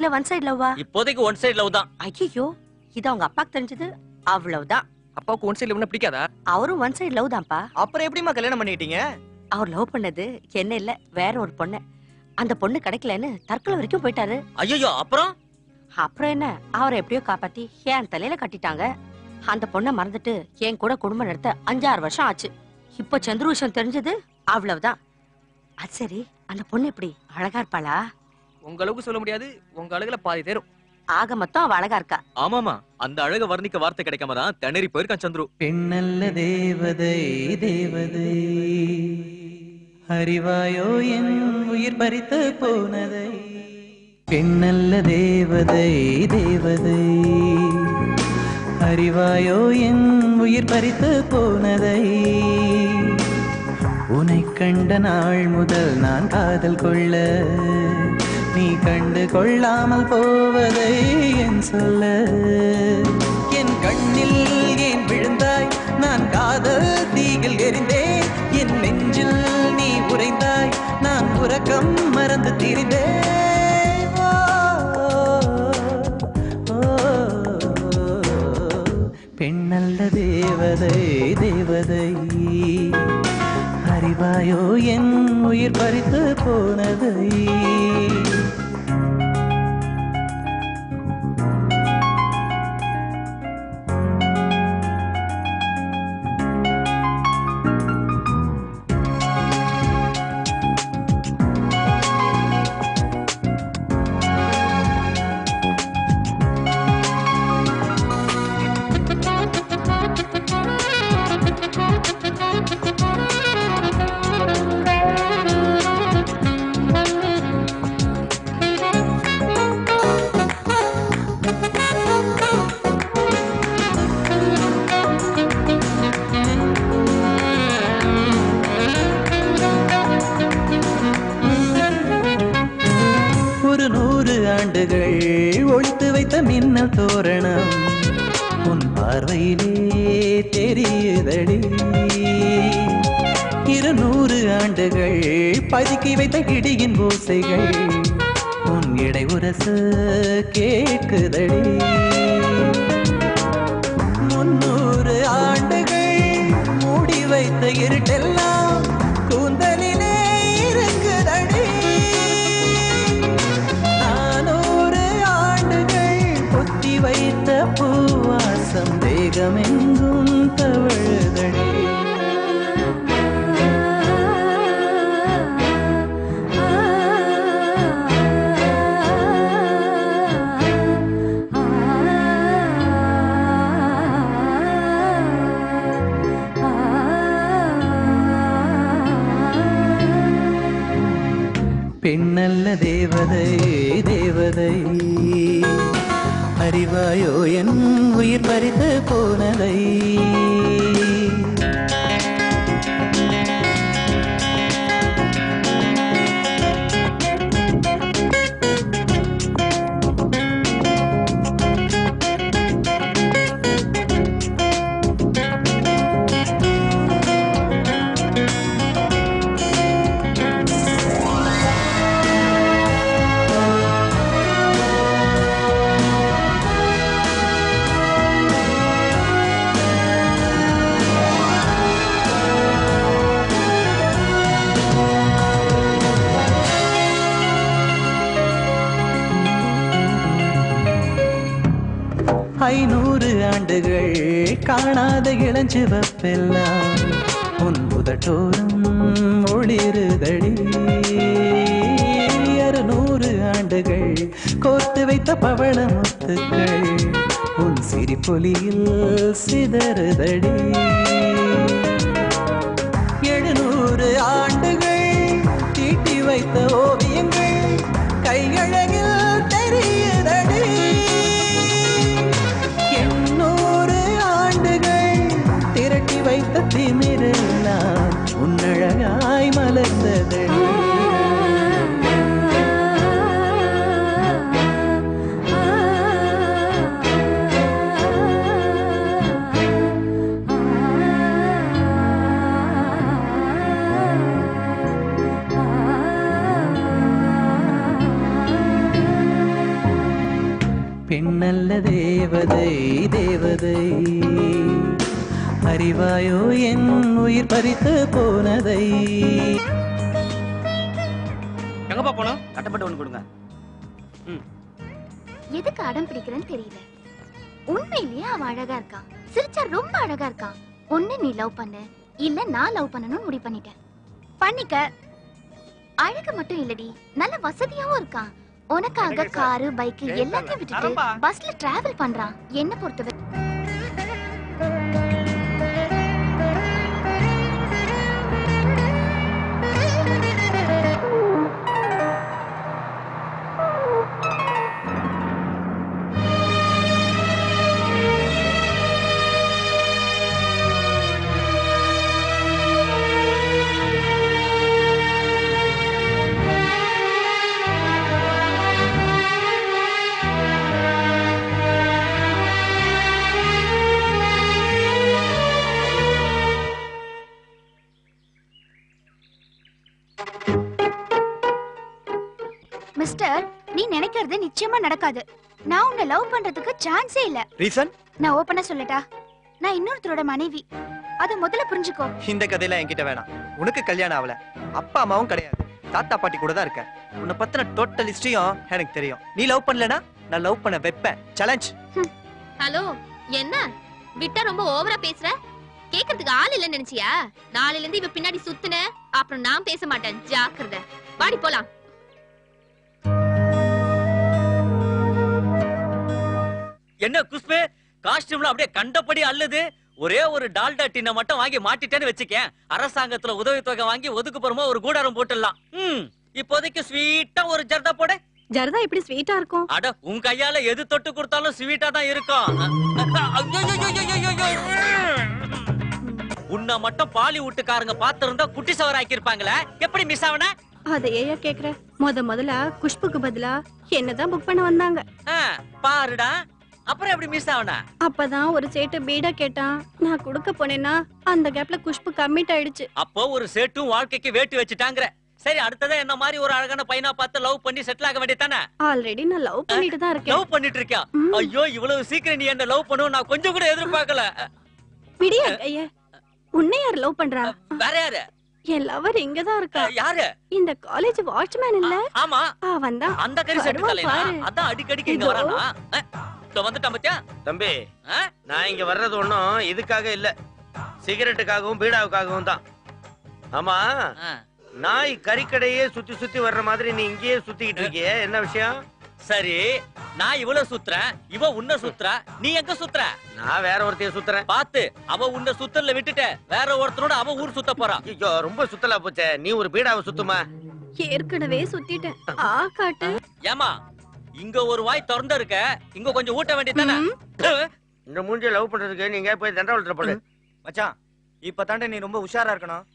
இல்ல one side லவ்வா? இப்போதைக்கு ஒன் சைடு லவ் தான். ஐயோ, இது அவங்க அப்பாக்கு தெரிஞ்சது அவ்வளவுதான். அப்பாவுக்கு ஒன் சைடு லவ்னா பிடிக்காதா? அவரும் ஒன் சைடு லவ் தான்ப்பா. அப்புறம் எப்படிமா கல்யாணம் பண்ணிட்டீங்க? அவர் லவ் பண்ணது என்ன இல்ல, வேற ஒரு பொண்ணு. அந்த பொண்ணு கிடைக்கலன்னு தற்கொலை வரைக்கும் போயிட்டாரு. ஐயோ, அப்புறம் அப்புறம் என்ன, அவரை எப்படியோ காப்பாத்தி என் தலையில கட்டிட்டாங்க. அந்த பொண்ணை மறந்துட்டு என் கூட குடும்பம் நடத்த 5-6 வருஷம் ஆச்சு. இப்ப சந்துரு விஷயம் தெரிஞ்சது அவ்வளவுதான். அது சரி, அந்த பொண்ணு எப்படி அழகா இருப்பாளா? உங்க அளவுக்கு சொல்ல முடியாது, உங்க அழகுல பாதி தேரும். ஆக மொத்தம் அவ அழகா இருக்கா. ஆமாமா, அந்த அழக வர்ணிக்க வார்த்தை கிடைக்காம தான் திணறி போயிருக்கான் சந்துரு. பெண்ணல்ல தேவதை தேவதை, அறிவாயோ என் உயிர் பறித்து போனதை. பெண்ணல்ல தேவதை தேவதை, அறிவாயோ என் உயிர் பறித்து போனதை. உன்னை கண்ட நாள் முதல் நான் காதல் கொள்ள, நீ கண்டு கொள்ளாமல் போவதை என் சொல்ல. என் கண்ணில் ஏன் விழுந்தாய், நான் காதல் தீயில் எரிந்தேன். என் நெஞ்சில் நீ உறைந்தாய், நான் உறக்கம் மறந்து திரிந்தேன். பெண்ணல்ல தேவதை தேவதை, அறிவாயோ என் உயிர் பறித்து போனதை. ஒழித்து வைத்த மின்னல் தோரணம் உன் பார்வையிலே தெரியுதடி. 200 ஆண்டுகள் பதுக்கி வைத்த இடியின் ஓசைகள் உன் இடை உரச கேட்குதடி. 300 ஆண்டுகள் மூடி வைத்த இருட்டெல்லாம் கூந்தலிலே இருக்குதடி. 400 ஆண்டுகள் பொத்தி வைத்த பூவாசம் தேகமெங்கும் தவழுதடி. பெண்ணல்ல தேவதை தேவதை, அறிவாயோ என் உயிர் பறித்து போனதை. ஆண்டுகள் காணாத இளஞ்சிவப்பெல்லாம் உன் முதட்டோரம் ஒளிருதடி. 600 ஆண்டுகள் கோர்த்து வைத்த பவள முத்துக்கள் உன் சிரிப்பொலியில் சிதறுதடி. 700 ஆண்டுகள் தீட்டி வைத்த ஓவியங்கள் கையழகில் தெரியுதடி. 800 ஆண்டுகள் திரட்டி வைத்த திமிரெல்லாம் உன்னழகாய் மலர்ந்ததடி. பெண்ணல்ல தேவதை தேவதை அறிவாயோ என் உயிர் பறித்து போனதை. எங்கப்பா போனோம்? கட்டப்பட்டு ஒண்ணு கொடுங்க. எதுக்கு அடம் பிடிக்கிறேன்னு தெரியல. உண்மையிலேயே அவன் அழகா இருக்கான், சிரிச்சா ரொம்ப அழகா இருக்கான். ஒண்ணு நீ லவ் பண்ணு, இல்ல நான் லவ் பண்ணணும்னு முடிவு பண்ணிட்டேன். பண்ணிக்க. அழகு மட்டும் இல்லடி, நல்ல வசதியாவும் இருக்கான். உனக்காக காரு பைக் எல்லாத்தையும் விட்டுட்டு பஸ்ல டிராவல் பண்றான். என்ன பொறுத்தவரை மிஸ்டர், நீ நினைக்கிறது நிச்சயமா நடக்காது. நான் உன்னை லவ் பண்றதுக்கு சான்ஸே இல்ல. ரீசன்? நான் ஓபனா சொல்லட்டா? நான் இன்னொருத்தரோட மனைவி. அத முதல்ல புரிஞ்சுக்கோ. இந்த கதையெல்லாம் என்கிட்ட வேணாம். உனக்கு கல்யாணம் ஆகல, அப்பா அம்மாவும் கிடையாது, தாத்தா பாட்டி கூட தான் இருக்க. உன்னை பத்தின டோட்டல் ஹிஸ்டரியும் எனக்கு தெரியும். நீ லவ் பண்ணலனா நான் லவ் பண்ண வைப்பேன். சேலஞ்ச். ஹலோ, என்ன விட்டா ரொம்ப ஓவரா பேசுற? கேக்குறதுக்கு ஆள் இல்லன்னு நினைச்சியா? நாளையில இருந்து இவ பின்னாடி சுத்துன, அப்புறம் நான் பேச மாட்டேன். ஜாக்கிரதை. வாடி போலாம். என்ன குஷ்பு, காஸ்டியூம்ல அப்படியே கண்டபடி அல்லது. ஒரே ஒரு டால்டா டின்ன மட்டும் வாங்கி மாட்டிட்டேன்னு வச்சுக்கேன், அரசாங்கத்துல உதவி தொகை வாங்கி ஒதுக்குப்புறமா ஒரு கூடாரம் போட்டுடலாம். இப்போதைக்கு ஸ்வீட்டா ஒரு ஜர்தா போட. ஜர்தா எப்படி ஸ்வீட்டா இருக்கும்? அட, உன் கையால எது தொட்டு கொடுத்தாலும் ஸ்வீட்டா தான் இருக்கும். உன்னை மட்டும் பாலிவுட்டுக்காரங்க பாத்திருந்தா குட்டி சவர் ஆக்கிருப்பாங்களே, எப்படி மிஸ் ஆவன? அதையே கேக்குற. முதல்ல குஷ்புக்கு பதிலா என்னதான் புக் பண்ண வந்தாங்க. பாருடா, அப்புறம் எப்படி மிஸ் ஆவன? அப்பதான் ஒரு சேட்டு பீடா கேட்டான். நான் கொடுக்க போனேன்னா அந்த கேப்ல குஷ்பு கம்மிட் ஆயிடுச்சு. அப்போ ஒரு சேட்டும் வாழ்க்கைக்கு வேட்டு வச்சுட்டாங்கற. சரி, அடுத்ததா என்ன மாதிரி ஒரு அழகான பையனா பார்த்து லவ் பண்ணி செட்டில் ஆக வேண்டியதானே? ஆல்ரெடி நான் லவ் பண்ணிட்டு தான் இருக்கேன். லவ் பண்ணிட்டு இருக்கியா? ஐயோ, இவ்வளவு சீக்கிரம் நீ என்ன லவ் பண்ணுவ நான் கொஞ்சம் கூட எதிர்பார்க்கல. விடியா ஐயா, உன்னை யார் லவ் பண்றா? வேற யாரு? என் லவர் இங்கதான் இருக்கா. யாரு? இந்த காலேஜ் வாட்ச்மேன் இல்ல? ஆமா, அவன் தான். அந்த கறி செட்டு தலைனா அதான் அடிக்கடிக்கு இங்க வரானா? வந்துட்டான் பத்தியா? தம்பி, நான் இங்க வர்றது ஒண்ணும் இதுக்காக இல்ல, சிகரெட்டுக்காகவும் பீடாவுக்காகவும் தான். ஆமா, நாய் கறிக்கடையே சுத்தி சுத்தி வர்ற மாதிரி நீ இங்கேயே சுத்திக்கிட்டு இருக்கிய, என்ன விஷயம்? சரி, நான் இவ்வளவு சுத்துறேன், இவ உன்ன சுத்துறா, நீ எங்க சுத்துற? நான் வேற ஒருத்தைய சுத்துறேன். பாத்து, அவ உன்ன சுத்தல விட்டுட்ட வேற ஒருத்தரோட அவ ஊர் சுத்த போறா. ஐயோ, ரொம்ப சுத்தலா போச்சே. நீ ஒரு பீடாவை சுத்துமா? ஏற்கனவே சுத்திட்டேன். காட்டு. ஏமா, இங்க ஒரு வாய் திறந்து இருக்க, இங்க கொஞ்சம் ஊட்ட வேண்டியதானே? இந்த மூஞ்சிய லவ் பண்றதுக்கு நீங்க போய் தண்டவாளத்துல போடு. மச்சான், இப்ப தாண்ட நீ ரொம்ப உஷாரா இருக்கணும்.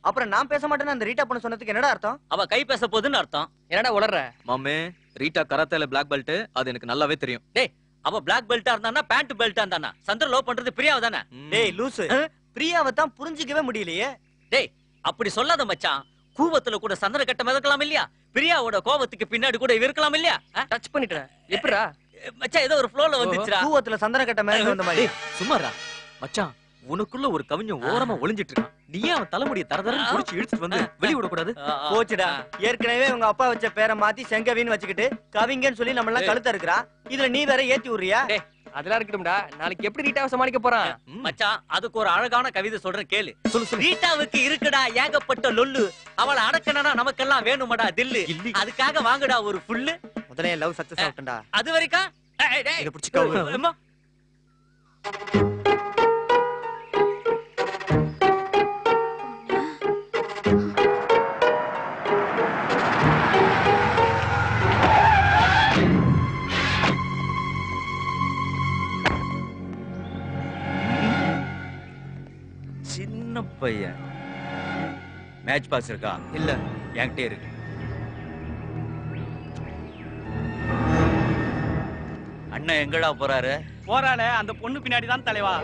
அப்புறம் நான் பேச மாட்டேன்னு அந்த ரீட்டா பொண்ணு சொன்னதுக்கு என்னடா அர்த்தம்? அவ கை பேச போகுதுன்னு அர்த்தம். என்னடா உளற? மாமே, ரீட்டா கராத்தேல பிளாக் பெல்ட், அது எனக்கு நல்லாவே தெரியும். டேய், அவ பிளாக் பெல்ட்டா இருந்தானா பேண்ட் பெல்ட்டா இருந்தானா? சந்திர லவ் பண்றது பிரியாவ தானே? டேய் லூசு, பிரியாவை தான் புரிஞ்சிக்கவே முடியலையே. டேய், அப்படி சொல்லாத மச்சான். கூவத்துல கூட சந்திர கட்ட மிதக்கலாம் இல்லையா? பிரியாவோட கோவத்துக்கு பின்னாடி கூட இருக்கலாம் இல்லையா? டச் பண்ணிட்டேன். எப்படிடா மச்சான், ஏதோ ஒரு ஃப்ளோல வந்துச்சுடா. கூவத்துல சந்தன கட்ட மேல வந்த மாதிரி. சும்மாடா மச்சான், உனக்குள்ள ஒரு கவிஞன் ஓரமா ஒளிஞ்சிட்டு இருக்கான். நீ ஏன் அவன் தலைமுடிய தரதரன்னு புடிச்சு இழுத்துட்டு வந்து வெளிய விட கூடாது? போச்சுடா, ஏற்கனவே உங்க அப்பா வச்ச பேரை மாத்தி செங்கவின்னு வச்சுக்கிட்டு கவிங்கன்னு சொல்லி நம்ம எல்லாம் கழுத்த இருக்கிறா. இதுல நீ வேற ஏத்தி விடுறியா? அதெல்லாம் இருக்கட்டும்டா, நாளைக்கு எப்படி ரீட்டாவை சமாளிக்க போறான்? மச்சான், அதுக்கு ஒரு அழகான கவிதை சொல்றேன் கேளு. ரீட்டாவுக்கு இருக்குடா ஏகப்பட்ட லொல்லு, அவளை அடக்கணும்னா நமக்கெல்லாம் வேணுமடா தில்லு. அதுக்காக வாங்குடா ஒரு ஃபுல்லு. முதல்ல லவ் சக்சஸ் ஆகட்டும்டா. அது வரைக்கும் இத புடிச்சுக்கோ. சின்ன பையன். மேட்ச் பாஸ் இருக்கா? இல்ல, என்கிட்ட இருக்கு. அண்ணன் எங்கடா போறாரு? போறாளே அந்த பொண்ணு பின்னாடி தான் தலைவா.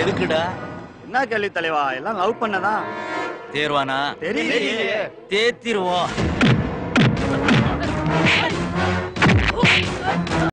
எதுக்குடா? என்ன கேள்வி தலைவா? எல்லாம் லவ் பண்ணதான். தேர்வானா? தெரியலையே. தேத்திருவோம்.